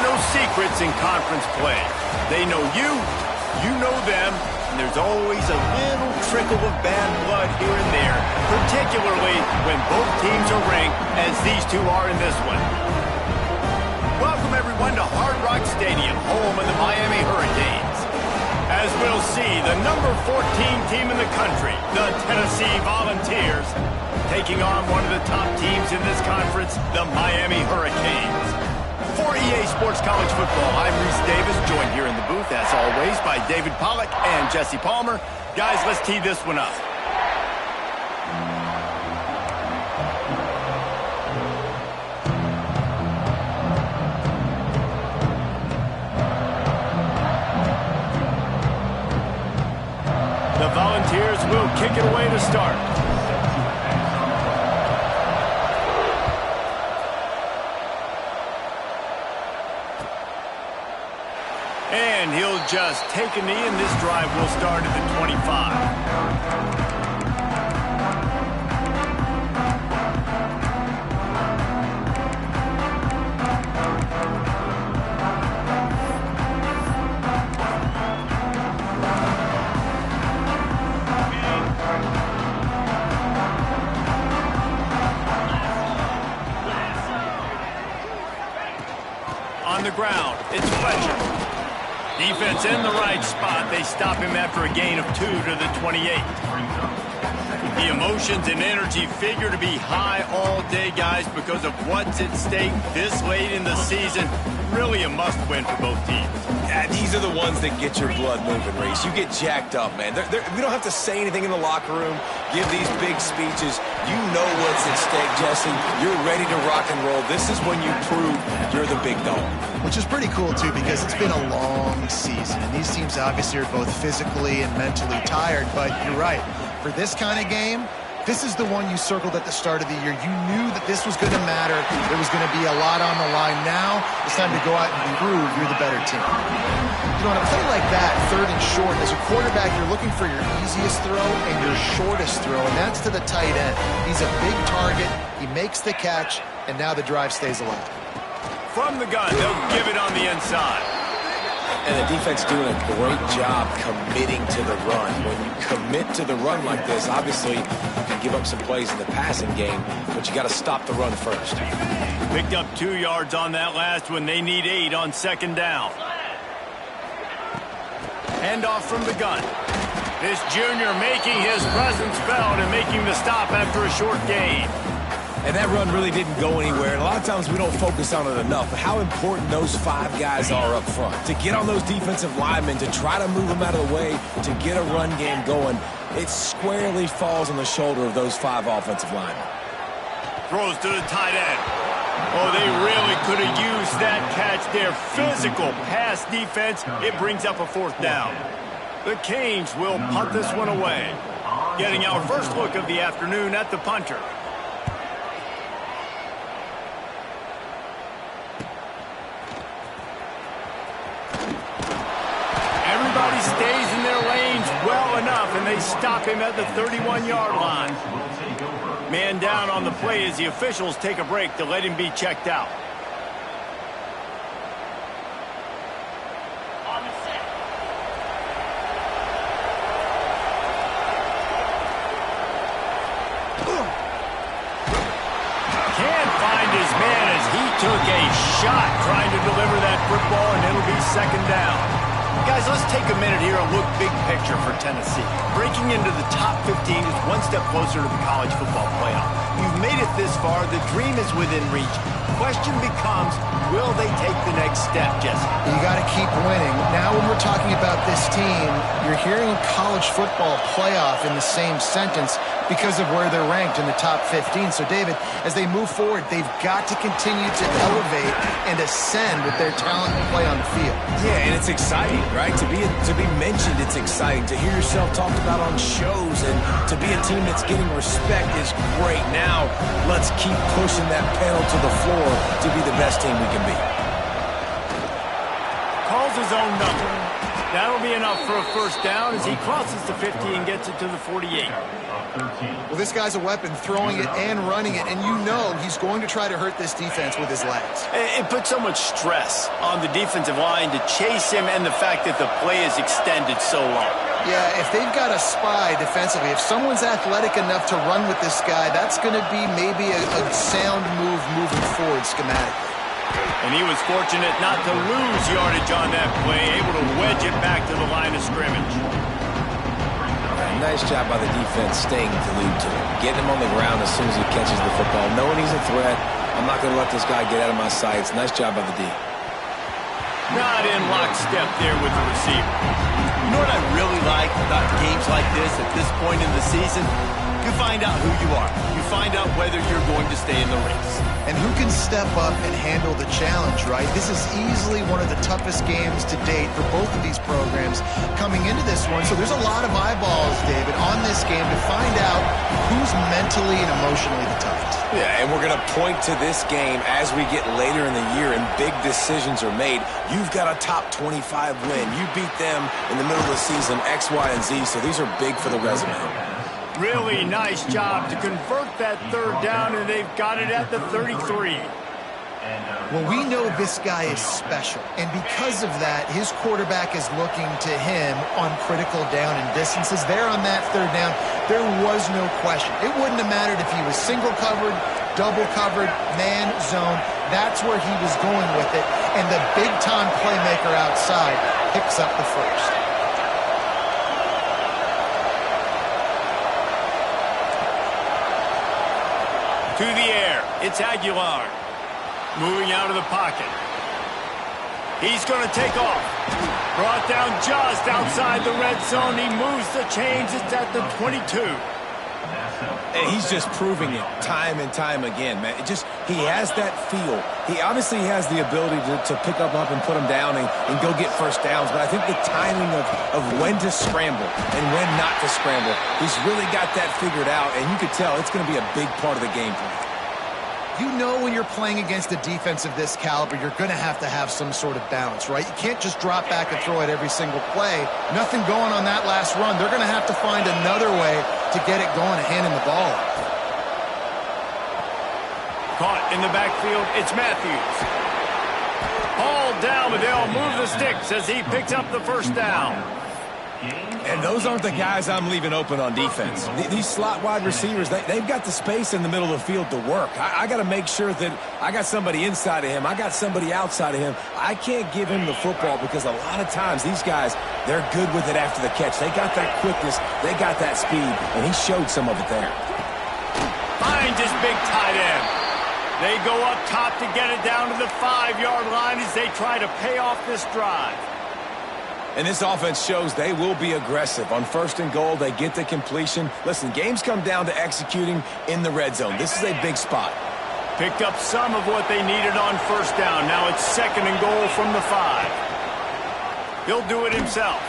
are no secrets in conference play. They know you, you know them, and there's always a little trickle of bad blood here and there, particularly when both teams are ranked as these two are in this one. Welcome, everyone, to Hard Rock Stadium, home of the Miami Hurricanes. As we'll see, the number 14 team in the country, the Tennessee Volunteers, taking on one of the top teams in this conference, the Miami Hurricanes. For EA Sports College Football, I'm Reese Davis, joined here in the booth, as always, by David Pollack and Jesse Palmer. Guys, let's tee this one up. The Volunteers will kick it away to start. And he'll just take a knee, and this drive will start at the 25. On the ground, it's Fletcher. Defense in the right spot. They stop him after a gain of 2 to the 28. The emotions and energy figure to be high all day, guys, because of what's at stake this late in the season. Really a must-win for both teams. Yeah, these are the ones that get your blood moving, Reese. You get jacked up, man. We don't have to say anything in the locker room, give these big speeches. You know what's at stake, Jesse. You're ready to rock and roll. This is when you prove you're the big dog. Which is pretty cool, too, because it's been a long season. And these teams obviously are both physically and mentally tired. But you're right. For this kind of game, this is the one you circled at the start of the year. You knew that this was going to matter. There was going to be a lot on the line. Now it's time to go out and prove you're the better team. You know, on a play like that, 3rd and short, as a quarterback, you're looking for your easiest throw and your shortest throw, and that's to the tight end. He's a big target. He makes the catch, and now the drive stays alive. From the gun, they'll give it on the inside. And the defense doing a great job committing to the run. When you commit to the run like this, obviously you can give up some plays in the passing game, but you got to stop the run first. Picked up 2 yards on that last one. They need 8 on 2nd down. Handoff from the gun. This junior making his presence felt and making the stop after a short gain. And that run really didn't go anywhere. And a lot of times we don't focus on it enough, but how important those 5 guys are up front. To get on those defensive linemen, to try to move them out of the way, to get a run game going, it squarely falls on the shoulder of those 5 offensive linemen. Throws to the tight end. Oh, they really could have used that catch there. Physical pass defense. It brings up a 4th down. The Canes will punt this one away. Getting our first look of the afternoon at the punter. Everybody stays in their lanes well enough, and they stop him at the 31-yard line. Man down on the play as the officials take a break to let him be checked out. Can't find his man as he took a shot trying to deliver that football, and it'll be 2nd down. Guys, let's take a minute here and look big picture for Tennessee. Breaking into the top 15 is one step closer to the college football playoff. You've made it this far. The dream is within reach. Question becomes, will they take the next step, Jesse? You got to keep winning. Now when we're talking about this team, you're hearing college football playoff in the same sentence because of where they're ranked in the top 15. So, David, as they move forward, they've got to continue to elevate and ascend with their talent and play on the field. Yeah, and it's exciting, right? To be mentioned, it's exciting. To hear yourself talked about on shows and to be a team that's getting respect is great. Now, let's keep pushing that pedal to the floor to be the best team we can be. Calls his own number. That'll be enough for a first down as he crosses the 50 and gets it to the 48. Well, this guy's a weapon, throwing it and running it, and you know he's going to try to hurt this defense with his legs. It puts so much stress on the defensive line to chase him and the fact that the play is extended so long. Yeah, if they've got a spy defensively, if someone's athletic enough to run with this guy, that's going to be maybe a sound move moving forward schematically. And he was fortunate not to lose yardage on that play, able to wedge it back to the line of scrimmage. Nice job by the defense staying glued to him. Getting him on the ground as soon as he catches the football. Knowing he's a threat, I'm not going to let this guy get out of my sights. Nice job by the D. Not in lockstep there with the receiver. You know what I really like about games like this at this point in the season? You find out who you are. You find out whether you're going to stay in the race. And who can step up and handle the challenge, right? This is easily one of the toughest games to date for both of these programs coming into this one. So there's a lot of eyeballs, David, on this game to find out who's mentally and emotionally the toughest. Yeah, and we're going to point to this game as we get later in the year and big decisions are made. You've got a top 25 win. You beat them in the middle of the season, X, Y, and Z, so these are big for the resume. Really nice job to convert that third down, and they've got it at the 33. Well, we know this guy is special, and because of that, his quarterback is looking to him on critical down and distances. There on that third down, there was no question. It wouldn't have mattered if he was single covered, double covered, man, zone. That's where he was going with it, and the big-time playmaker outside picks up the first. To the air, it's Aguilar. Moving out of the pocket. He's going to take off. Brought down just outside the red zone. He moves the chains. It's at the 22. And he's just proving it time and time again, man. He has that feel. He obviously has the ability to pick up and put him down and go get first downs. But I think the timing of when to scramble and when not to scramble, he's really got that figured out. And you could tell it's going to be a big part of the game plan. You know when you're playing against a defense of this caliber, you're going to have some sort of balance, right? You can't just drop back and throw it every single play. Nothing going on that last run. They're going to have to find another way to get it going and handing the ball off. Caught in the backfield, it's Matthews. Hauled down, but they'll move the sticks as he picks up the first down. And those aren't the guys I'm leaving open on defense. These slot wide receivers, they've got the space in the middle of the field to work. I got to make sure that I got somebody inside of him. I got somebody outside of him. I can't give him the football because a lot of times these guys, they're good with it after the catch. They got that quickness. They got that speed, and he showed some of it there. Finds his big tight end. They go up top to get it down to the 5-yard line as they try to pay off this drive. And this offense shows they will be aggressive. On first and goal, they get the completion. Listen, games come down to executing in the red zone. This is a big spot. Picked up some of what they needed on first down. Now it's second and goal from the 5. He'll do it himself.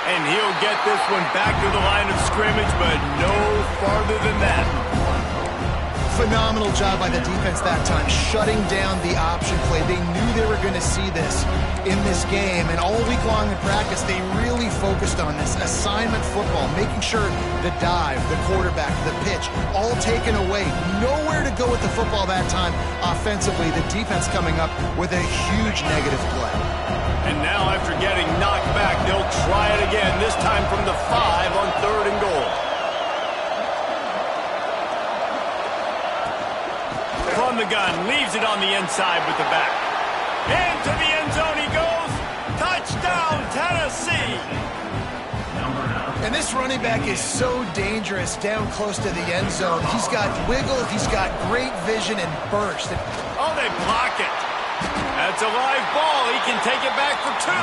And he'll get this one back to the line of scrimmage, but no farther than that. Phenomenal job by the defense that time, shutting down the option play. They knew they were going to see this in this game, and all week long in practice, they really focused on this assignment football, making sure the dive, the quarterback, the pitch, all taken away. Nowhere to go with the football that time offensively. The defense coming up with a huge negative play. And now after getting knocked back, they'll try it again, this time from the 5 on third and goal. From the gun, leaves it on the inside with the back. Into the end zone he goes. Touchdown, Tennessee. And this running back is so dangerous down close to the end zone. He's got wiggle, he's got great vision and burst. Oh, they block it. That's a live ball. He can take it back for 2.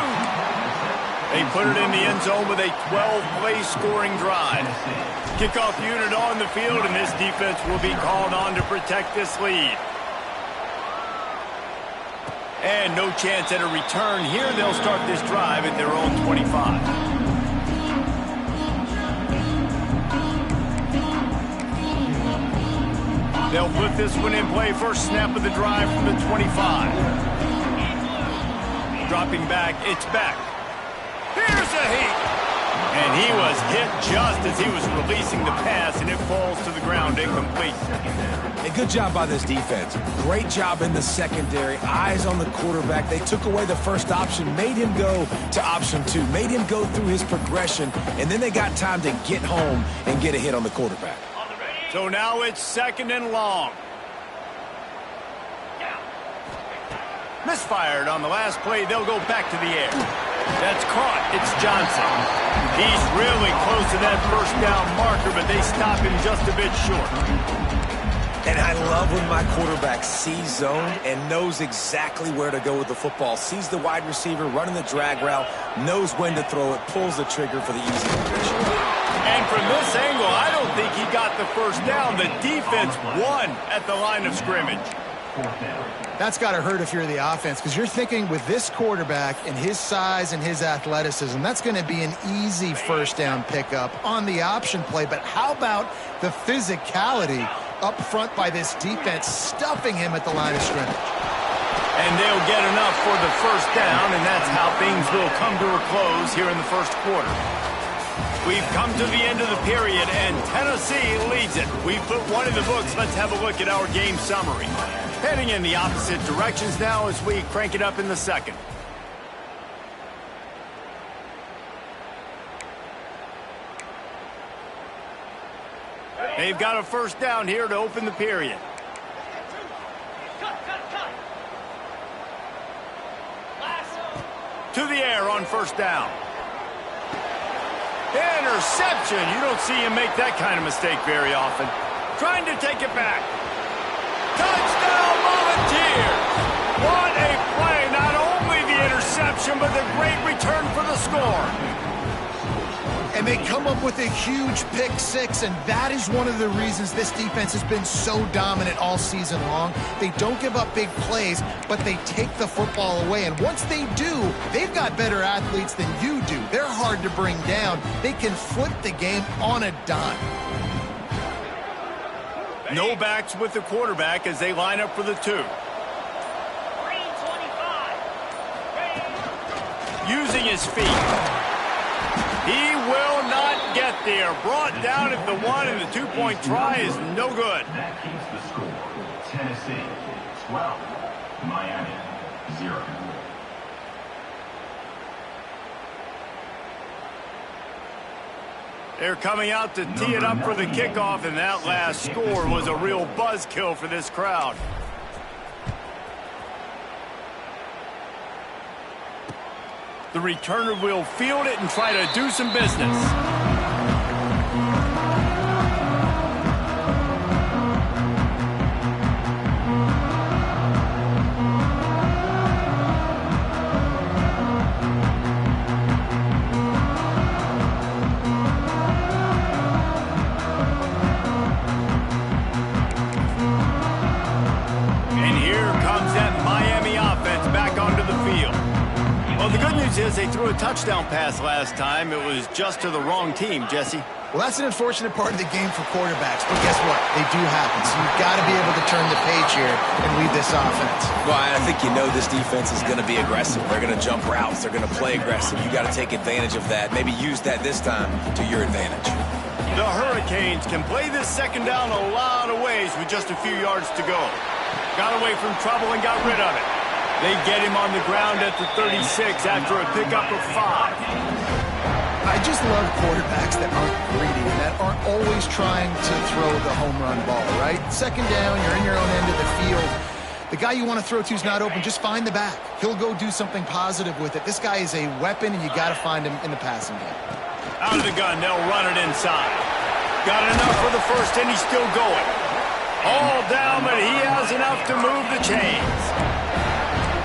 They put it in the end zone with a 12-play scoring drive. Kickoff unit on the field, and this defense will be called on to protect this lead. And no chance at a return here. They'll start this drive at their own 25. They'll put this one in play. First snap of the drive from the 25. Dropping back, it's back. Here's a heat. And he was hit just as he was releasing the pass, and it falls to the ground incomplete. A good job by this defense. Great job in the secondary. Eyes on the quarterback. They took away the first option, made him go to option 2, made him go through his progression, and then they got time to get home and get a hit on the quarterback. So now it's 2nd and long. Misfired on the last play. They'll go back to the air. That's caught. It's Johnson. He's really close to that first down marker, but they stop him just a bit short. And I love when my quarterback sees zone and knows exactly where to go with the football. Sees the wide receiver running the drag route, knows when to throw it, pulls the trigger for the easy completion. And from this angle, I don't think he got the first down. The defense won at the line of scrimmage. That's got to hurt if you're the offense, because you're thinking with this quarterback and his size and his athleticism, that's going to be an easy first down pickup on the option play. But how about the physicality up front by this defense, stuffing him at the line of scrimmage? And they'll get enough for the first down, and that's how things will come to a close here in the first quarter. We've come to the end of the period, and Tennessee leads it. We've put one in the books. Let's have a look at our game summary. Heading in the opposite directions now as we crank it up in the second. They've got a first down here to open the period. To the air on first down. Interception. You don't see him make that kind of mistake very often. Trying to take it back. Touchdown Volunteers! What a play. Not only the interception, but the great return for the score. And they come up with a huge pick six, and that is one of the reasons this defense has been so dominant all season long. They don't give up big plays, but they take the football away. And once they do, they've got better athletes than you do. They're hard to bring down. They can flip the game on a dime. No backs with the quarterback as they line up for the 2. Using his feet. He will not get there. Brought down at the 1, and the 2-point try is no good. That keeps the score. Tennessee 12, Miami 0. They're coming out to tee it up for the kickoff, and that last score was a real buzzkill for this crowd. The returner will field it and try to do some business. They threw a touchdown pass last time. It was just to the wrong team, Jesse. Well, that's an unfortunate part of the game for quarterbacks, but guess what? They do happen, so you've got to be able to turn the page here and lead this offense. Well, I think you know this defense is going to be aggressive. They're going to jump routes. They're going to play aggressive. You got to take advantage of that. Maybe use that this time to your advantage. The Hurricanes can play this second down a lot of ways with just a few yards to go. Got away from trouble and got rid of it. They get him on the ground at the 36 after a pickup of 5. I just love quarterbacks that aren't greedy and that aren't always trying to throw the home run ball, right? Second down, you're in your own end of the field. The guy you want to throw to is not open. Just find the back. He'll go do something positive with it. This guy is a weapon, and you got to find him in the passing game. Out of the gun, they'll run it inside. Got enough for the first, and he's still going. All down, but he has enough to move the chains.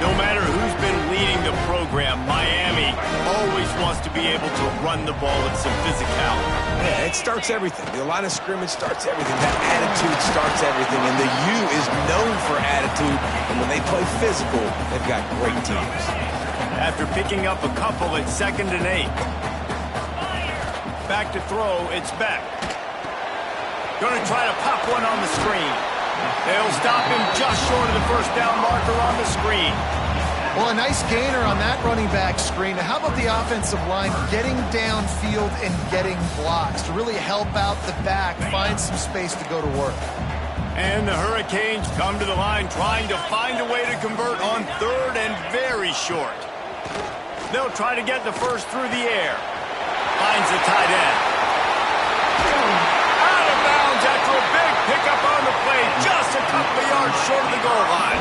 No matter who's been leading the program, Miami always wants to be able to run the ball with some physicality. Yeah, it starts everything. The line of scrimmage starts everything. That attitude starts everything. And the U is known for attitude. And when they play physical, they've got great teams. After picking up a couple at 2nd and 8. Back to throw, it's Beck. Going to try to pop one on the screen. They'll stop him just short of the first down marker on the screen. Well, a nice gainer on that running back screen. Now, how about the offensive line getting downfield and getting blocks to really help out the back, find some space to go to work? And the Hurricanes come to the line trying to find a way to convert on third and very short. They'll try to get the first through the air. Finds the tight end. Out of bounds after a big pickup on the play, just a couple of yards short of the goal line.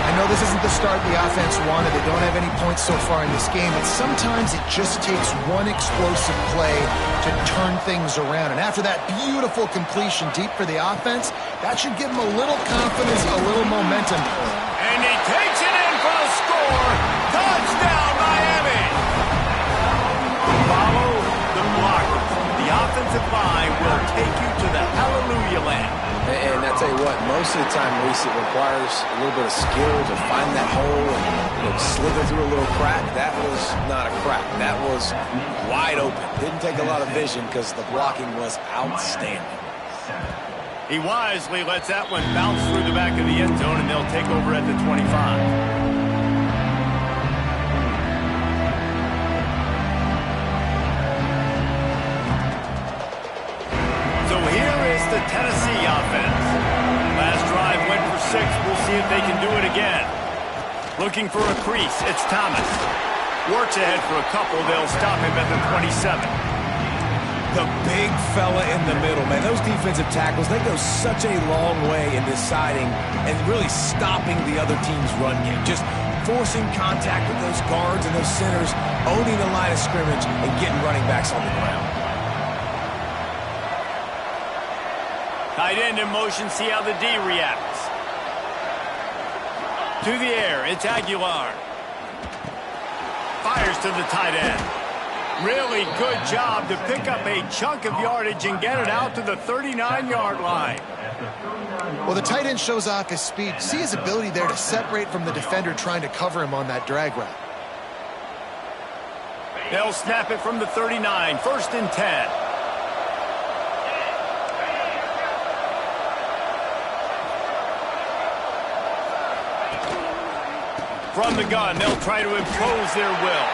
I know this isn't the start the offense wanted. They don't have any points so far in this game, but sometimes it just takes one explosive play to turn things around. And after that beautiful completion deep for the offense, that should give them a little confidence, a little momentum. And he takes it in for the score. Touchdown, Miami! Follow the blockers. The offensive line will take you to the hallelujah land. And I tell you what, most of the time, Reese, it requires a little bit of skill to find that hole and slither through a little crack. That was not a crack. That was wide open. Didn't take a lot of vision because the blocking was outstanding. He wisely lets that one bounce through the back of the end zone, and they'll take over at the 25. So here is the Tennessee offense. Last drive went for 6. We'll see if they can do it again. Looking for a crease. It's Thomas. Works ahead for a couple. They'll stop him at the 27. The big fella in the middle, man. Those defensive tackles, they go such a long way in deciding and really stopping the other team's run game. Just forcing contact with those guards and those centers, owning the line of scrimmage, and getting running backs on the ground. Tight end in motion, see how the D reacts. To the air, it's Aguilar. Fires to the tight end. Really good job to pick up a chunk of yardage and get it out to the 39-yard line. Well, the tight end shows off his speed. See his ability there to separate from the defender trying to cover him on that drag route. They'll snap it from the 39, 1st and 10. From the gun, they'll try to impose their will.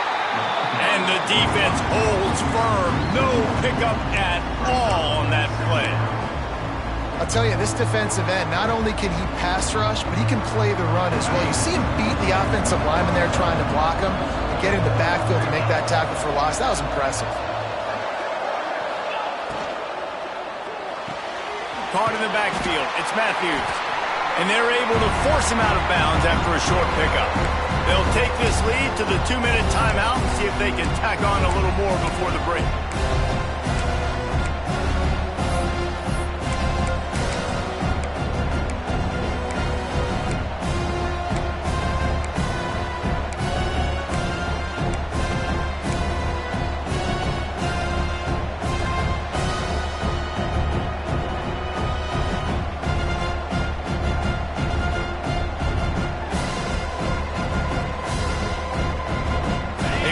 And the defense holds firm. No pickup at all on that play. I'll tell you, this defensive end, not only can he pass rush, but he can play the run as well. You see him beat the offensive lineman there trying to block him and get in the backfield to make that tackle for loss. That was impressive. Caught in the backfield. It's Matthews. And they're able to force him out of bounds after a short pickup. They'll take this lead to the 2-minute timeout and see if they can tack on a little more before the break.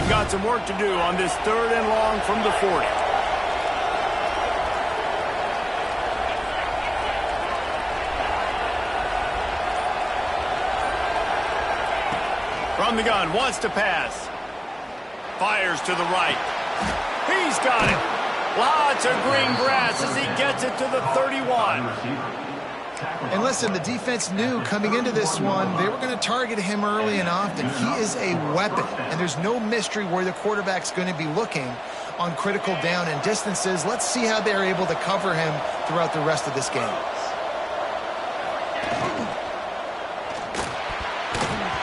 Got some work to do on this 3rd and long from the 40. From the gun, wants to pass. Fires to the right. He's got it. Lots of green grass as he gets it to the 31. And listen, the defense knew coming into this one, they were going to target him early and often. He is a weapon, and there's no mystery where the quarterback's going to be looking on critical down and distances. Let's see how they're able to cover him throughout the rest of this game.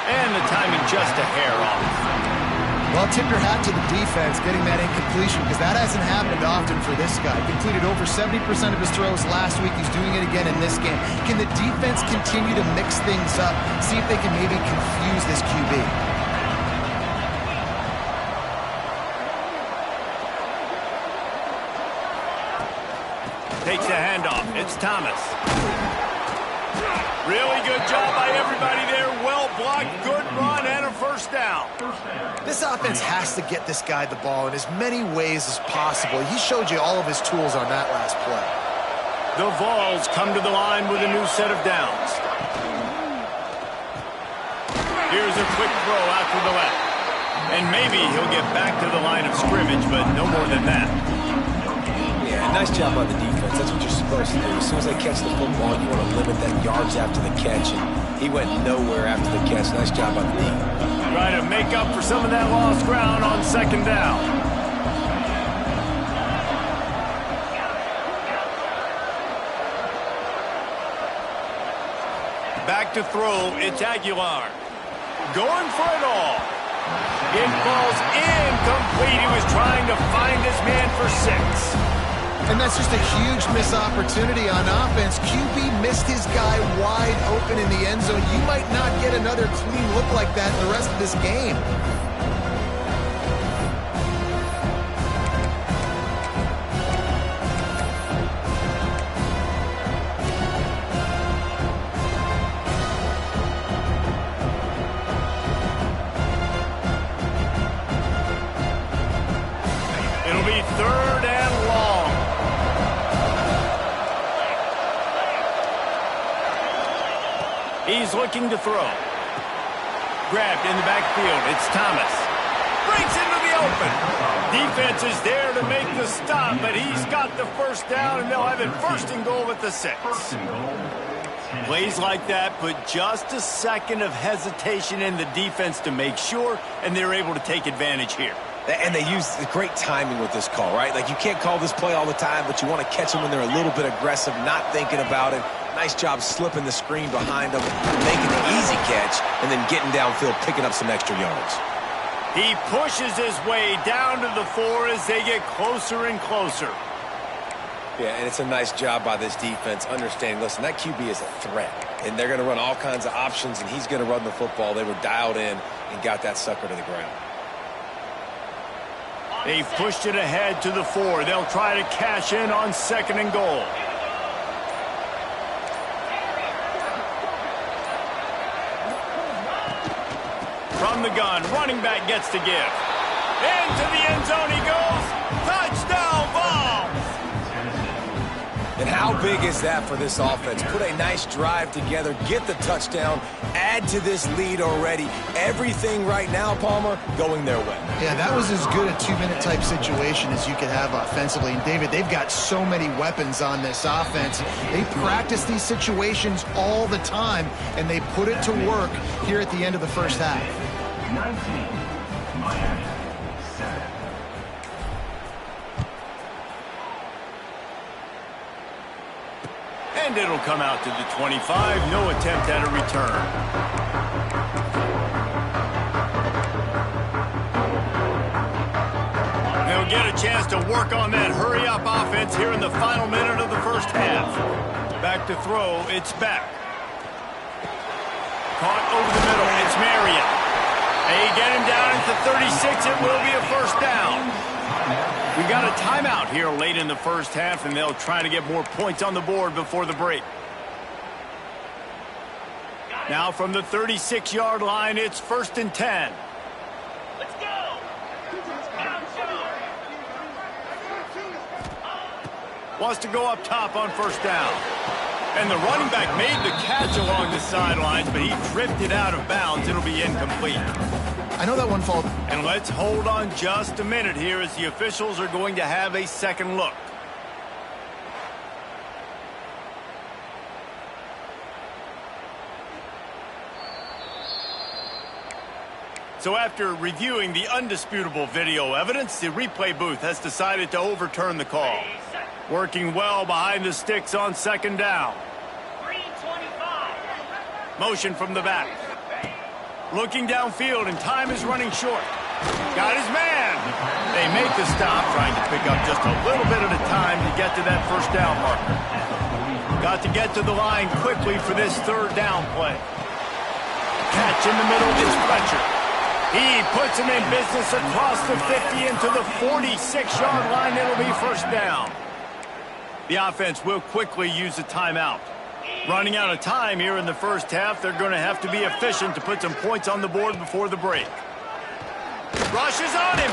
And the timing just a hair off. Well, tip your hat to the defense getting that incompletion because that hasn't happened often for this guy. Completed over 70% of his throws last week. He's doing it again in this game. Can the defense continue to mix things up? See if they can maybe confuse this QB. Takes the handoff. It's Thomas. Really good job by everybody there. Well blocked, good run, and a first down. This offense has to get this guy the ball in as many ways as possible. He showed you all of his tools on that last play. The Vols come to the line with a new set of downs. Here's a quick throw out to the left. And maybe he'll get back to the line of scrimmage, but no more than that. Yeah, nice job on the defense. That's what you're supposed to do. As soon as they catch the football, you want to limit that yards after the catch, and he went nowhere after the catch. Nice job on the D. Trying to make up for some of that lost ground on second down. Back to throw, it's Aguilar. Going for it all. It falls incomplete. He was trying to find his man for 6. And that's just a huge missed opportunity on offense. QB missed his guy wide open in the end zone. You might not get another clean look like that the rest of this game. It'll be 3rd and long. He's looking to throw. Grabbed in the backfield. It's Thomas. Breaks into the open. Defense is there to make the stop, but he's got the first down, and they'll have it 1st and goal at the 6. Plays like that put just a second of hesitation in the defense to make sure, and they're able to take advantage here. And they use the great timing with this call, right? Like, you can't call this play all the time, but you want to catch them when they're a little bit aggressive, not thinking about it. Nice job slipping the screen behind them, making the easy catch, and then getting downfield, picking up some extra yards. He pushes his way down to the 4 as they get closer and closer. Yeah, and it's a nice job by this defense, understanding, listen, that QB is a threat, and they're going to run all kinds of options, and he's going to run the football. They were dialed in and got that sucker to the ground. They've pushed it ahead to the 4. They'll try to cash in on 2nd and goal. From the gun, running back gets to give. Into the end zone he goes. Touchdown ball. And how big is that for this offense? Put a nice drive together, get the touchdown, add to this lead already. Everything right now, Palmer, going their way. Yeah, that was as good a 2-minute type situation as you could have offensively. And, David, they've got so many weapons on this offense. They practice these situations all the time, and they put it to work here at the end of the first half. 19, Miami, 7. And it'll come out to the 25. No attempt at a return. They'll get a chance to work on that hurry-up offense here in the final minute of the first half. Back to throw. It's back. Caught over the middle. It's Marion. They get him down at the 36. It will be a 1st down. We got a timeout here late in the first half, and they'll try to get more points on the board before the break. Now from the 36-yard line, it's 1st and 10. Let's go. Wants to go up top on 1st down. And the running back made the catch along the sidelines, but he drifted out of bounds. It'll be incomplete. I know that one fall. And let's hold on just a minute here as the officials are going to have a second look. So after reviewing the undisputable video evidence, the replay booth has decided to overturn the call. Working well behind the sticks on 2nd down. Motion from the back. Looking downfield, and time is running short. Got his man. They make the stop, trying to pick up just a little bit at a time to get to that 1st down marker. Got to get to the line quickly for this 3rd down play. Catch in the middle is Fletcher. He puts him in business across the 50 into the 46-yard line. It'll be 1st down. The offense will quickly use a timeout. Running out of time here in the first half, they're going to have to be efficient to put some points on the board before the break. Rushes on him.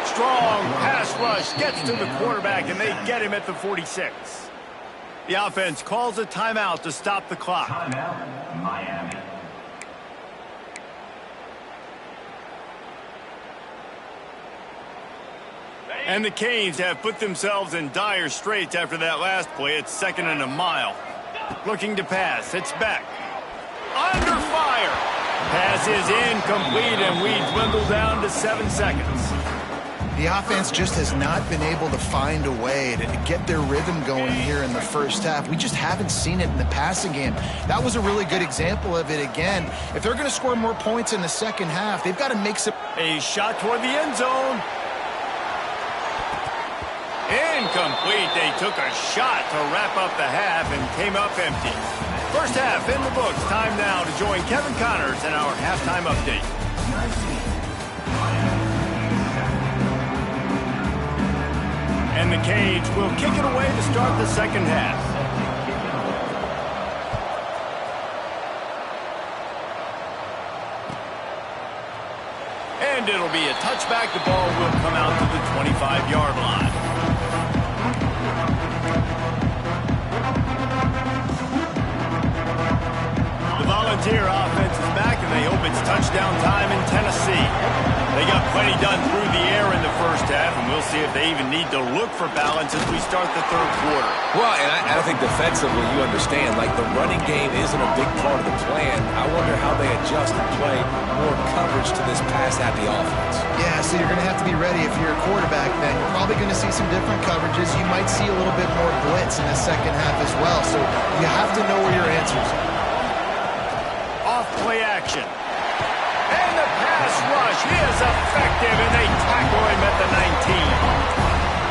Strong pass rush gets to the quarterback, and they get him at the 46. The offense calls a timeout to stop the clock. Timeout, Miami. And the Canes have put themselves in dire straits after that last play. It's 2nd and a mile. Looking to pass. It's back. Under fire. Pass is incomplete, and we dwindle down to 7 seconds. The offense just has not been able to find a way to get their rhythm going here in the first half. We just haven't seen it in the passing game. That was a really good example of it again. If they're going to score more points in the second half, they've got to make some... A shot toward the end zone. Incomplete. They took a shot to wrap up the half and came up empty. First half in the books. Time now to join Kevin Connors in our halftime update. And the Canes will kick it away to start the second half. And it'll be a touchback. The ball will come out to the 25-yard line. The Volunteer offense is back, and they hope it's touchdown time in Tennessee. They got plenty done through the air in the first half, and we'll see if they even need to look for balance as we start the third quarter. Well, and I think defensively, you understand, like the running game isn't a big part of the plan. I wonder how they adjust and play more coverage to this pass-happy offense. Yeah, so you're going to have to be ready if you're a quarterback then. You're probably going to see some different coverages. You might see a little bit more blitz in the second half as well, so you have to know where your answers are. Off-play action. And the pass rush is effective, and they tackle him at the 19.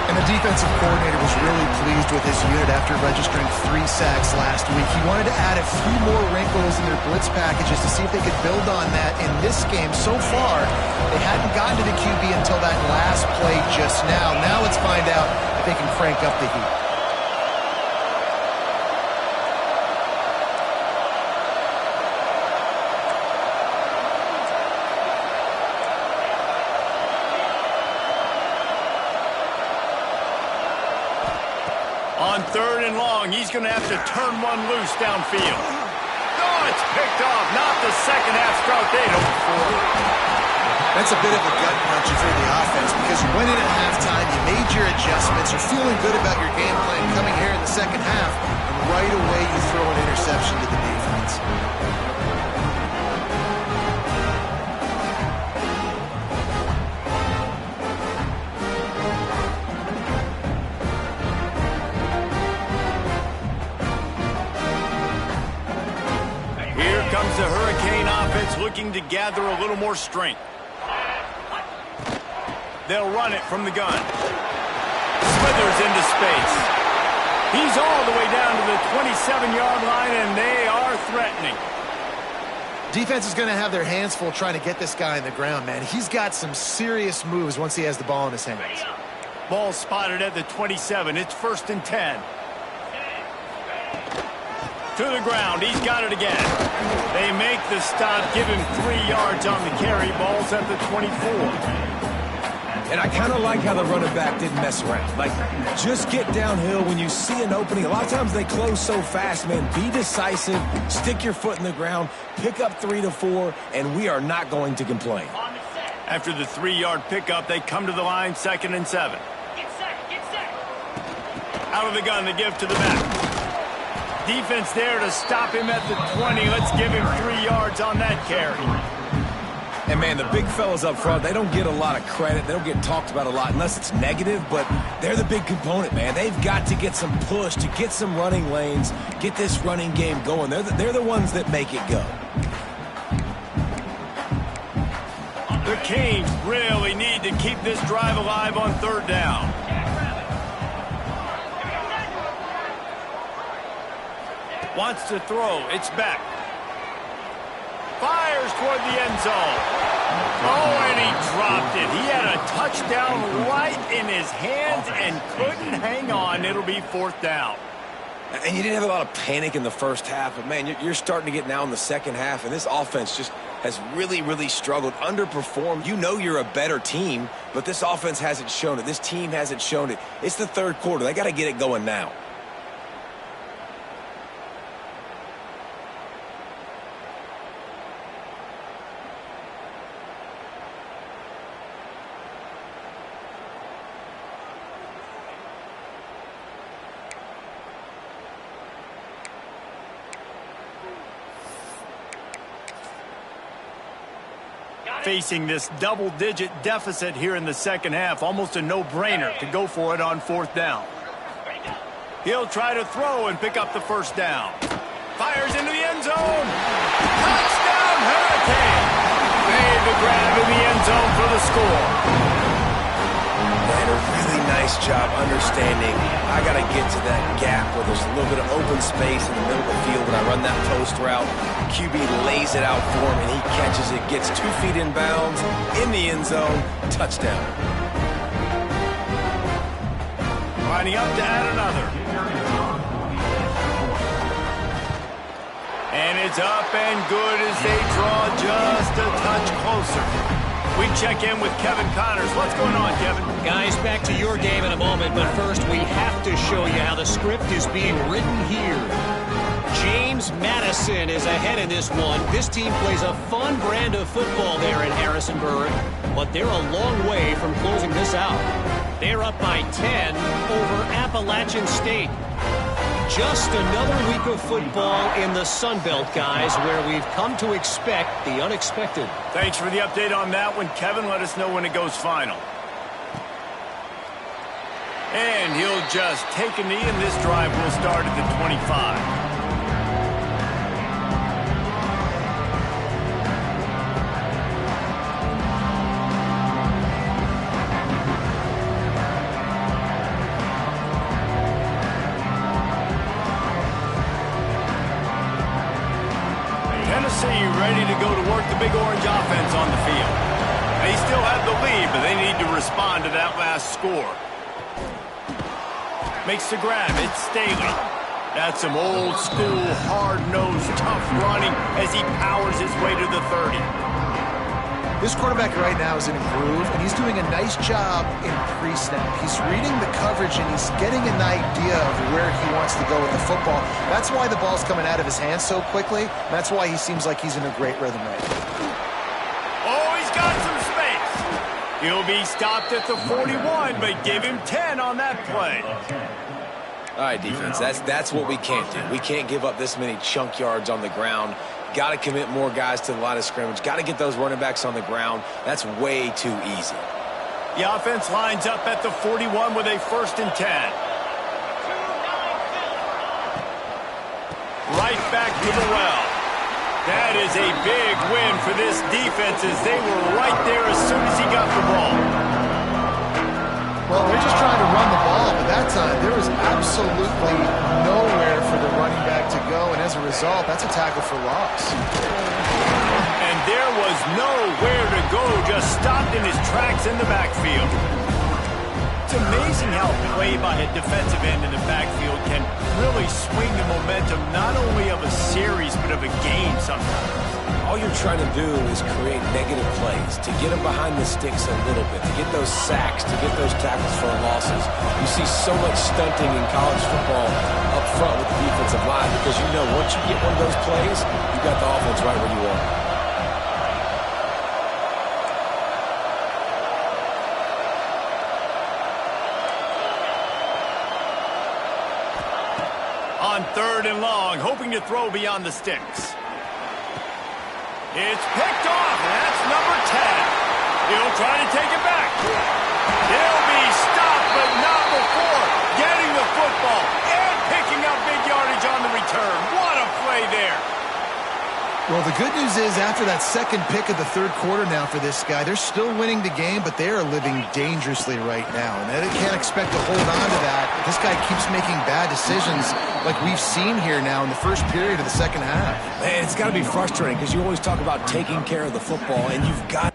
And the defensive coordinator was really pleased with his unit after registering 3 sacks last week. He wanted to add a few more wrinkles in their blitz packages to see if they could build on that in this game. So far, they hadn't gotten to the QB until that last play just now. Now let's find out if they can crank up the heat. On 3rd and long, he's going to have to turn one loose downfield. Oh, it's picked off. Not the second half start they'd hoped for. That's a bit of a gut punch for the offense because you went in at halftime, you made your adjustments, you're feeling good about your game plan coming here in the second half, and right away you throw an interception to the defense. Comes the Hurricane offense looking to gather a little more strength. They'll run it from the gun. Smithers into space. He's all the way down to the 27-yard line, and they are threatening. Defense is going to have their hands full trying to get this guy on the ground, man. He's got some serious moves once he has the ball in his hands. Ball spotted at the 27. It's 1st and 10. To the ground. He's got it again. They make the stop, give him 3 yards on the carry. Ball's at the 24. And I kind of like how the running back didn't mess around. Like, just get downhill when you see an opening. A lot of times they close so fast, man. Be decisive, stick your foot in the ground, pick up 3 to 4, and we are not going to complain. After the 3-yard pickup, they come to the line, 2nd and 7. Get set. Out of the gun, they give to the back. Defense there to stop him at the 20. Let's give him 3 yards on that carry. And, man, the big fellas up front, they don't get a lot of credit. They don't get talked about a lot unless it's negative, but they're the big component, man. They've got to get some push, to get some running lanes, get this running game going. They're the ones that make it go. The Canes really need to keep this drive alive on 3rd down. Wants to throw. It's back. Fires toward the end zone. Oh, and he dropped it. He had a touchdown right in his hands and couldn't hang on. It'll be 4th down. And you didn't have a lot of panic in the first half, but, man, you're starting to get now in the second half, and this offense just has really, really struggled, underperformed. You know you're a better team, but this offense hasn't shown it. This team hasn't shown it. It's the 3rd quarter. They got to get it going now. Facing this double-digit deficit here in the second half, almost a no-brainer to go for it on fourth down. He'll try to throw and pick up the first down. Fires into the end zone. Touchdown, Hurricane! Made the grab in the end zone for the score. And a really nice job understanding I got to get to that gap where there's a little bit of open space in the middle of the field when I run that post route. QB lays it out for him, and he catches it, gets 2 feet in bounds, in the end zone, touchdown. Lining up to add another. And it's up and good as they draw just a touch closer. We check in with Kevin Connors. What's going on, Kevin? Guys, back to your game in a moment, but first we have to show you how the script is being written here. James Madison is ahead in this one. This team plays a fun brand of football there in Harrisonburg, but they're a long way from closing this out. They're up by 10 over Appalachian State. Just another week of football in the Sun Belt, guys, where we've come to expect the unexpected. Thanks for the update on that one, Kevin. Let us know when it goes final. And he'll just take a knee, and this drive will start at the 25. Ready to go to work the Big Orange offense on the field. They still have the lead, but they need to respond to that last score. Makes the grab. It's Staley. That's some old-school, hard-nosed, tough running as he powers his way to the 30. This quarterback right now is in a groove, and he's doing a nice job in pre-snap. He's reading the coverage, and he's getting an idea of where he wants to go with the football. That's why the ball's coming out of his hands so quickly. That's why he seems like he's in a great rhythm right now. Oh, he's got some space. He'll be stopped at the 41, but give him 10 on that play. All right, defense, that's what we can't do. We can't give up this many chunk yards on the ground. Got to commit more guys to the line of scrimmage. Got to get those running backs on the ground. That's way too easy. The offense lines up at the 41 with a 1st and 10. Right back to the well. That is a big win for this defense as they were right there as soon as he got the ball. Well, they're just trying to run the ball, but that time there was absolutely nowhere for the running back to go, and as a result, that's a tackle for loss. And there was nowhere to go, just stopped in his tracks in the backfield. It's amazing how play by a defensive end in the backfield can really swing the momentum not only of a series, but of a game sometimes. All you're trying to do is create negative plays, to get them behind the sticks a little bit, to get those sacks, to get those tackles for losses. You see so much stunting in college football up front with the defensive line because you know once you get one of those plays, you've got the offense right where you want. On 3rd and long, hoping to throw beyond the sticks. It's picked off, and that's number 10. He'll try to take it back. He'll be stopped, but not before getting the football and picking up big yardage on the return. What a play there. Well, the good news is after that second pick of the 3rd quarter now for this guy, they're still winning the game, but they are living dangerously right now. And they can't expect to hold on to that. This guy keeps making bad decisions like we've seen here now in the first period of the second half. Man, it's got to be frustrating because you always talk about taking care of the football, and you've got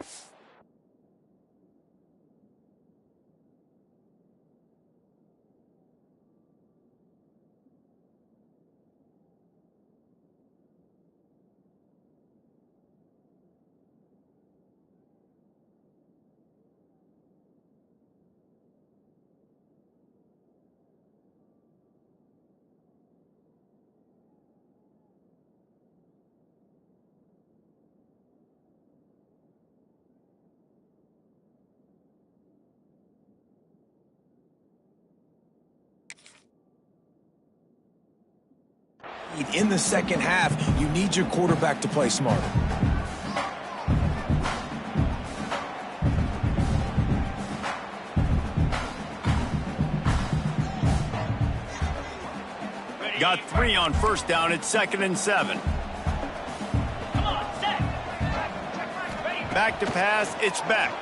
in the second half, you need your quarterback to play smarter. Got 3 on first down. It's 2nd and 7. Come on, set. Back to pass. It's back.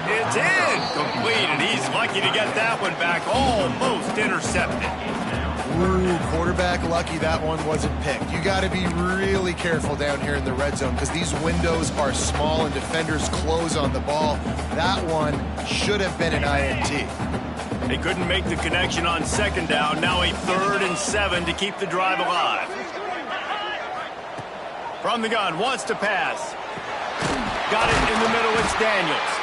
It's incomplete, and he's lucky to get that one back. Almost intercepted. Ooh, quarterback lucky that one wasn't picked. You got to be really careful down here in the red zone because these windows are small and defenders close on the ball. That one should have been an INT. They couldn't make the connection on 2nd down. Now a 3rd and 7 to keep the drive alive. From the gun, wants to pass. Got it in the middle, it's Daniels.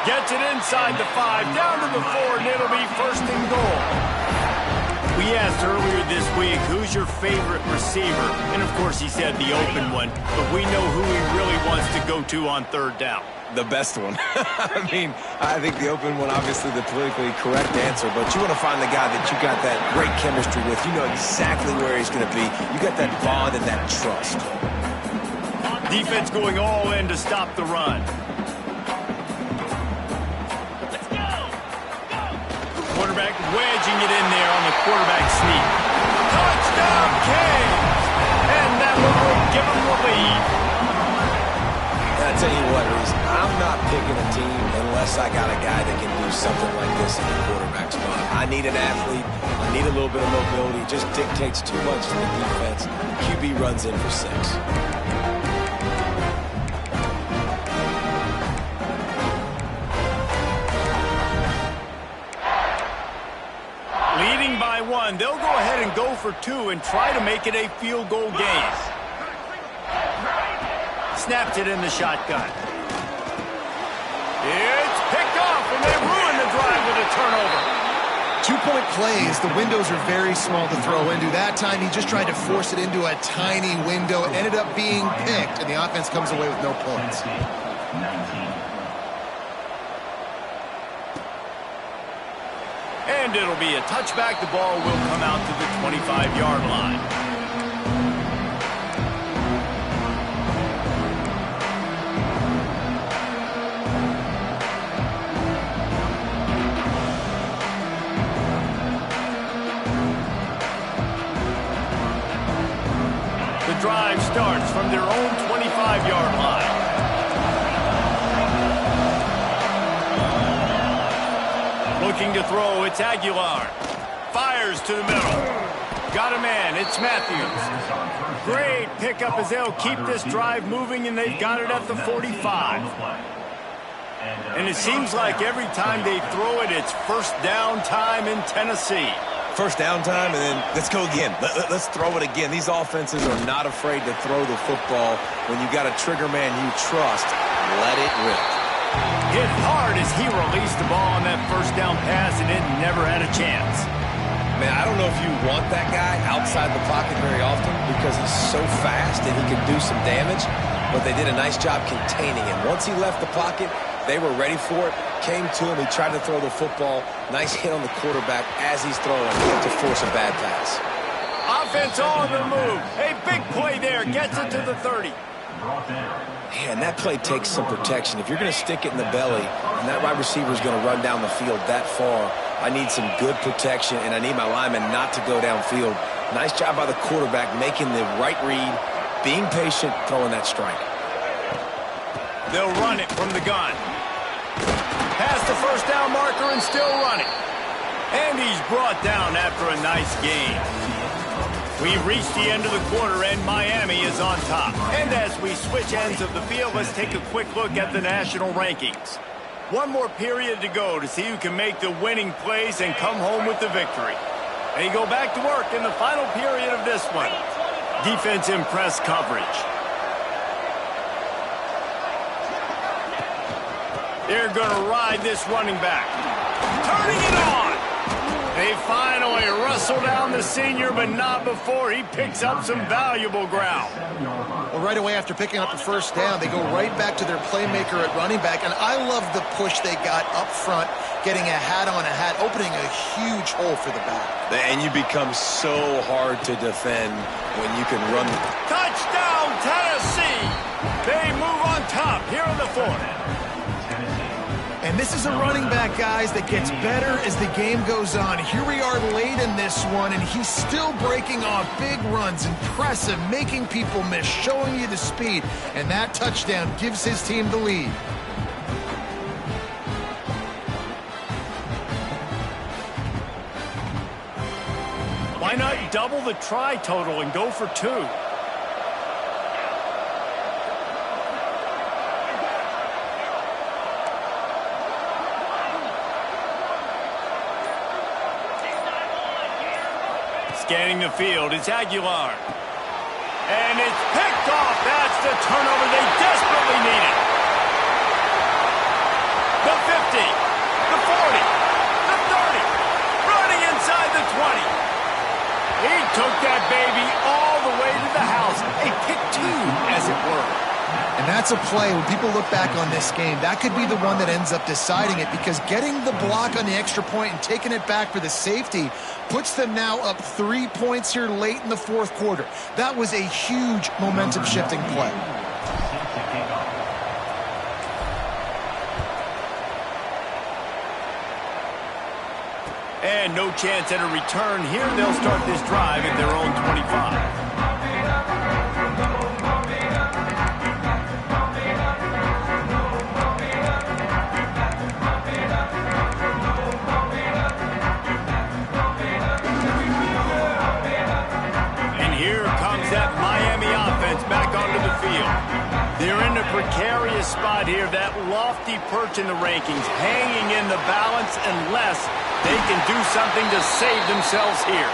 Gets it inside the 5, down to the 4, and it'll be 1st and goal. We asked earlier this week, who's your favorite receiver? And of course he said the open one, but we know who he really wants to go to on 3rd down. The best one. I mean, I think the open one, obviously the politically correct answer, but you want to find the guy that you got that great chemistry with. You know exactly where he's going to be. You got that bond and that trust. Defense going all in to stop the run. Let's go. Quarterback wedging it in there on the quarterback sneak. Touchdown, Kings! And that one will give them the lead. I tell you what, Reese, I'm not picking a team unless I got a guy that can do something like this in the quarterback spot. I need an athlete. I need a little bit of mobility. It just dictates too much to the defense. QB runs in for 6. Leading by 1, they'll go ahead and go for 2 and try to make it a field goal game. Snapped it in the shotgun. It's picked off, and they ruin the drive with a turnover. 2-point plays, the windows are very small to throw into. That time he just tried to force it into a tiny window, ended up being picked, and the offense comes away with no points. 19. And it'll be a touchback. The ball will come out to the 25-yard line. The drive starts from their own 25-yard line. Looking to throw, it's Aguilar. Fires to the middle. Got a man, it's Matthews. Great pickup as they'll keep this drive moving, and they've got it at the 45. And it seems like every time they throw it, it's 1st down time in Tennessee. 1st down time, and then let's go again. Let's throw it again. These offenses are not afraid to throw the football. When you got a trigger man you trust, let it rip. Hit hard as he released the ball on that 1st down pass, and it never had a chance. Man, I don't know if you want that guy outside the pocket very often because he's so fast and he can do some damage, but they did a nice job containing him. Once he left the pocket, they were ready for it, came to him, he tried to throw the football. Nice hit on the quarterback as he's throwing to force a bad pass. Offense on the move. A big play there, gets it to the 30. Man, that play takes some protection. If you're going to stick it in the belly and that wide receiver is going to run down the field that far, I need some good protection, and I need my lineman not to go downfield. Nice job by the quarterback making the right read, being patient, throwing that strike. They'll run it from the gun. Past the 1st down marker and still running. And he's brought down after a nice game. We've reached the end of the quarter, and Miami is on top. And as we switch ends of the field, let's take a quick look at the national rankings. One more period to go to see who can make the winning plays and come home with the victory. They go back to work in the final period of this one. Defense in press coverage. They're going to ride this running back. Turning it on. They finally wrestle down the senior, but not before he picks up some valuable ground. Well, right away after picking up the 1st down, they go right back to their playmaker at running back. And I love the push they got up front, getting a hat on a hat, opening a huge hole for the back. And you become so hard to defend when you can run. Touchdown, Tennessee! They move on top here in the 4th. And this is a running back, guys, that gets better as the game goes on. Here we are late in this one, and he's still breaking off big runs. Impressive, making people miss, showing you the speed. And that touchdown gives his team the lead. Why not double the try total and go for 2? Scanning the field, it's Aguilar. And it's picked off. That's the turnover they desperately needed. The 50, the 40, the 30, running inside the 20. He took that baby all the way to the house. A pick 2, as it were. And that's a play, when people look back on this game, that could be the one that ends up deciding it, because getting the block on the extra point and taking it back for the safety puts them now up 3 points here late in the fourth quarter. That was a huge momentum-shifting play. And no chance at a return here. They'll start this drive at their own 25. Back onto the field. They're in a precarious spot here, that lofty perch in the rankings, hanging in the balance unless they can do something to save themselves here.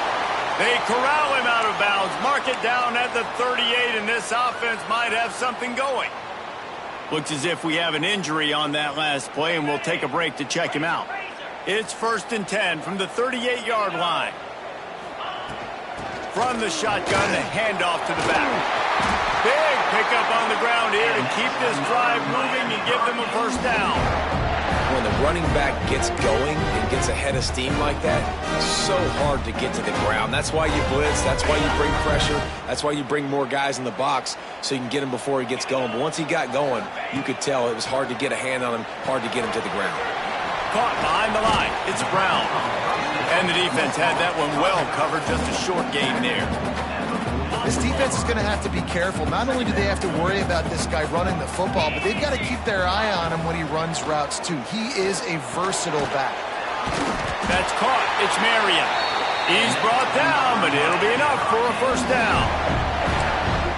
They corral him out of bounds, mark it down at the 38, and this offense might have something going. Looks as if we have an injury on that last play, and we'll take a break to check him out. It's 1st and 10 from the 38-yard line. From the shotgun, the handoff to the back. Big pickup on the ground here to keep this drive moving and give them a first down. When the running back gets going and gets ahead of steam like that, it's so hard to get to the ground. That's why you blitz. That's why you bring pressure. That's why you bring more guys in the box so you can get him before he gets going. But once he got going, you could tell it was hard to get a hand on him, hard to get him to the ground. Caught behind the line. It's Brown. And the defense had that one well covered. Just a short gain there. This defense is going to have to be careful. Not only do they have to worry about this guy running the football, but they've got to keep their eye on him when he runs routes, too. He is a versatile back. That's caught. It's Marion. He's brought down, but it'll be enough for a first down.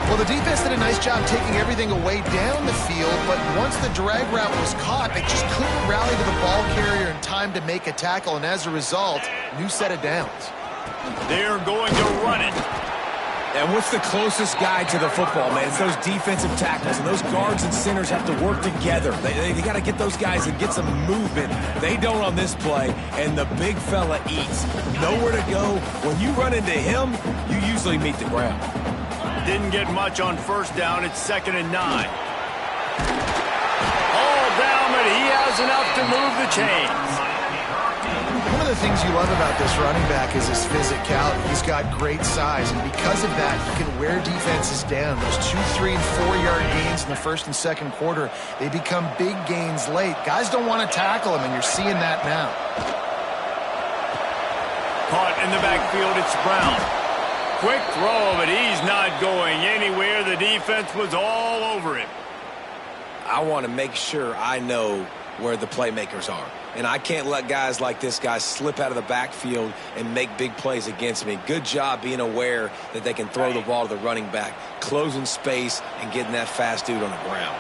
Well, the defense did a nice job taking everything away down the field, but once the drag route was caught, they just couldn't rally to the ball carrier in time to make a tackle, and as a result, new set of downs. They're going to run it. And what's the closest guy to the football, man? It's those defensive tackles, and those guards and centers have to work together. They got to get those guys and get some movement. They don't on this play, and the big fella eats. Nowhere to go. When you run into him, you usually meet the ground. Didn't get much on first down. It's 2nd and 9. All down, but he has enough to move the chains. One of the things you love about this running back is his physicality. He's got great size, and because of that, he can wear defenses down. Those 2, 3, and 4-yard gains in the first and second quarter, they become big gains late. Guys don't want to tackle him, and you're seeing that now. Caught in the backfield, it's Brown. Quick throw, but he's not going anywhere. The defense was all over him. I want to make sure I know where the playmakers are. And I can't let guys like this guy slip out of the backfield and make big plays against me. Good job being aware that they can throw the ball to the running back, closing space and getting that fast dude on the ground.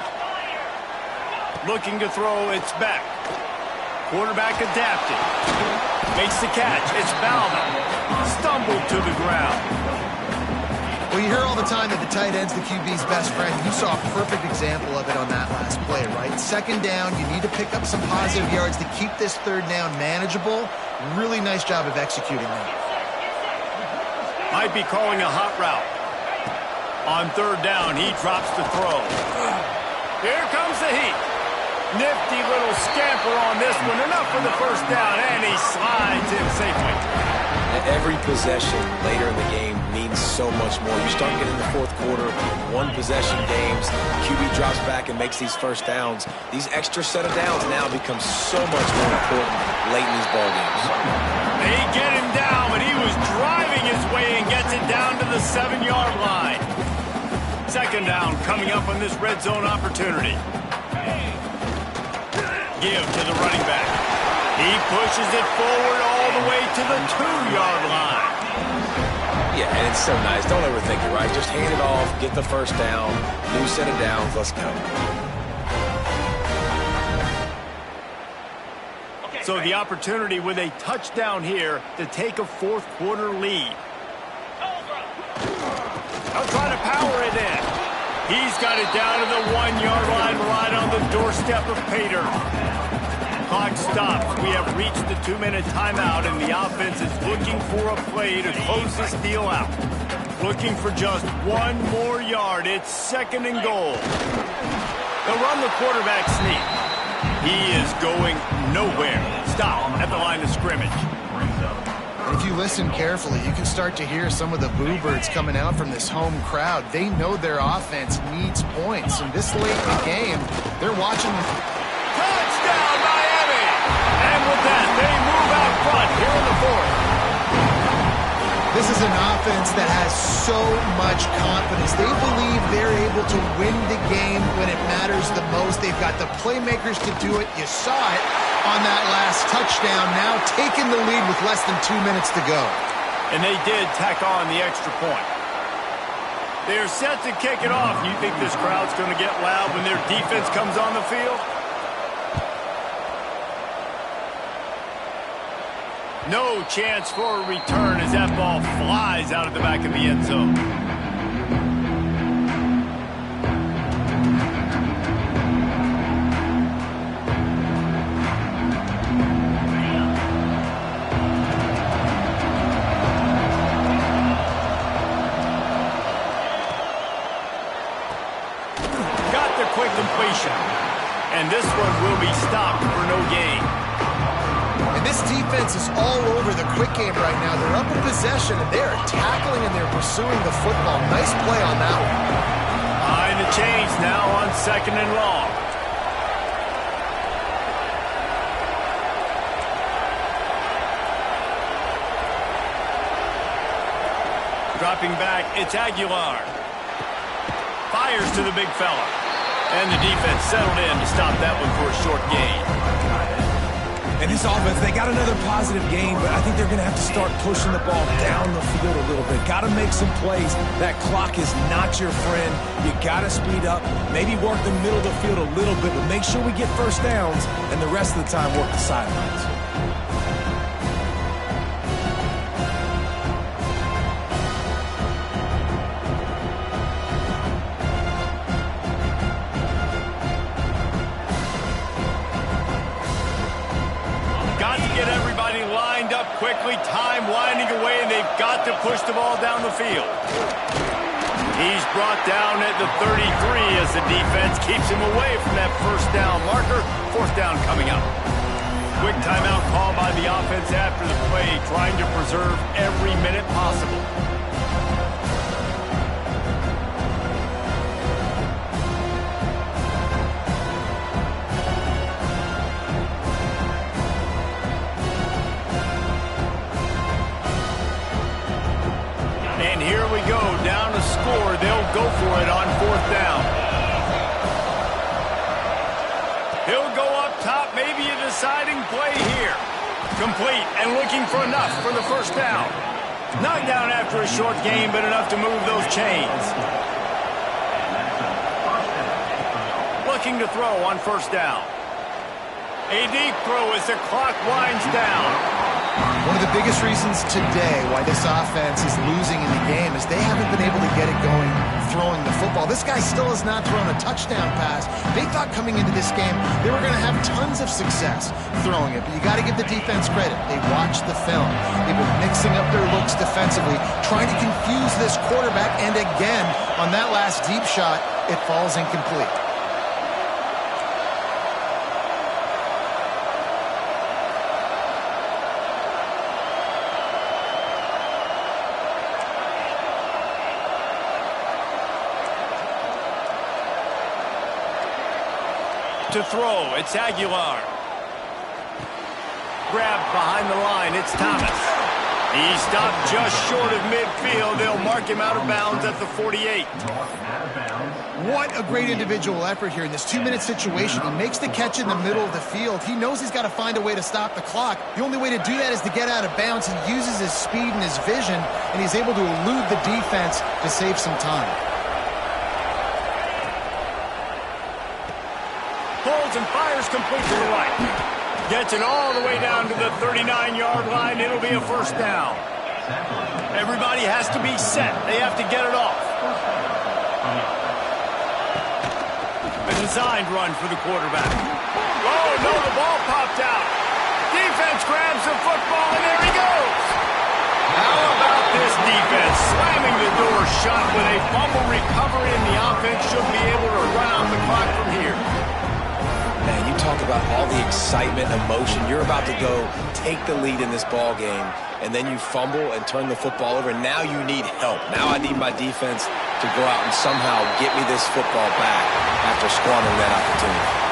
Looking to throw, it's back. Quarterback adapted. Makes the catch. It's Bauman. Stumbled to the ground. Well, you hear all the time that the tight end's the QB's best friend. You saw a perfect example of it on that last play, right? 2nd down, you need to pick up some positive yards to keep this 3rd down manageable. Really nice job of executing that. Might be calling a hot route. On 3rd down, he drops the throw. Here comes the heat. Nifty little scamper on this one. Enough for the first down, and he slides in safely. Every possession later in the game means so much more. You start getting the fourth quarter, one possession games, QB drops back and makes these first downs. These extra set of downs now become so much more important late in these ball games. They get him down, but he was driving his way and gets it down to the 7-yard line. Second down coming up on this red zone opportunity. Give to the running back. He pushes it forward all the way to the 2-yard line. Yeah, and it's so nice. Don't overthink it, right? Just hand it off, get the first down, new set of downs, let's go. So the opportunity with a touchdown here to take a fourth quarter lead. I'll try to power it in. He's got it down to the 1-yard line right on the doorstep of Pater. Clock stops. We have reached the 2-minute timeout, and the offense is looking for a play to close this deal out. Looking for just one more yard. It's second and goal. They'll run the quarterback sneak. He is going nowhere. Stop at the line of scrimmage. And if you listen carefully, you can start to hear some of the boo birds coming out from this home crowd. They know their offense needs points, and this late in the game, they're watching. Touchdown, Miami! And with that, they move out front here in the fourth. This is an offense that has so much confidence. They believe they're able to win the game when it matters the most. They've got the playmakers to do it. You saw it on that last touchdown, now taking the lead with less than 2 minutes to go. And they did tack on the extra point. They're set to kick it off. You think this crowd's going to get loud when their defense comes on the field? No chance for a return as that ball flies out of the back of the end zone. Got the quick completion. And this one will be stopped for no gain. And this defense is all over the quick game right now. They're up in possession, and they're tackling and they're pursuing the football. Nice play on that one. Behind the chains now on second and long. Dropping back, it's Aguilar. Fires to the big fella. And the defense settled in to stop that one for a short gain. And this offense, they got another positive game, but I think they're going to have to start pushing the ball down the field a little bit. Got to make some plays. That clock is not your friend. You got to speed up, maybe work the middle of the field a little bit, but make sure we get first downs, and the rest of the time work the sidelines. Quickly, time winding away, and they've got to push the ball down the field. He's brought down at the 33 as the defense keeps him away from that first down marker. Fourth down coming up. Quick timeout call by the offense after the play, trying to preserve every minute possible. Down to score. They'll go for it on fourth down. He'll go up top, maybe a deciding play here. Complete and looking for enough for the first down. Knocked down after a short game, but enough to move those chains. Looking to throw on first down. A deep throw as the clock winds down. One of the biggest reasons today why this offense is losing in the game is they haven't been able to get it going throwing the football. This guy still has not thrown a touchdown pass. They thought coming into this game they were going to have tons of success throwing it, but you got to give the defense credit. They watched the film. They've been mixing up their looks defensively, trying to confuse this quarterback, and again, on that last deep shot, it falls incomplete. to throw. It's Aguilar. Grabbed behind the line. It's Thomas. He stopped just short of midfield. They'll mark him out of bounds at the 48. What a great individual effort here in this 2-minute situation. He makes the catch in the middle of the field. He knows he's got to find a way to stop the clock. The only way to do that is to get out of bounds. He uses his speed and his vision, and he's able to elude the defense to save some time. Pulls and fires complete to the right. Gets it all the way down to the 39-yard line. It'll be a first down. Everybody has to be set. They have to get it off. A designed run for the quarterback. Oh, no, the ball popped out. Defense grabs the football, and there he goes. How about this defense slamming the door shut with a fumble recovery, and the offense should be able to run out the clock from here. Man, you talk about all the excitement, emotion. You're about to go take the lead in this ball game, and then you fumble and turn the football over. Now you need help. Now I need my defense to go out and somehow get me this football back after squandering that opportunity.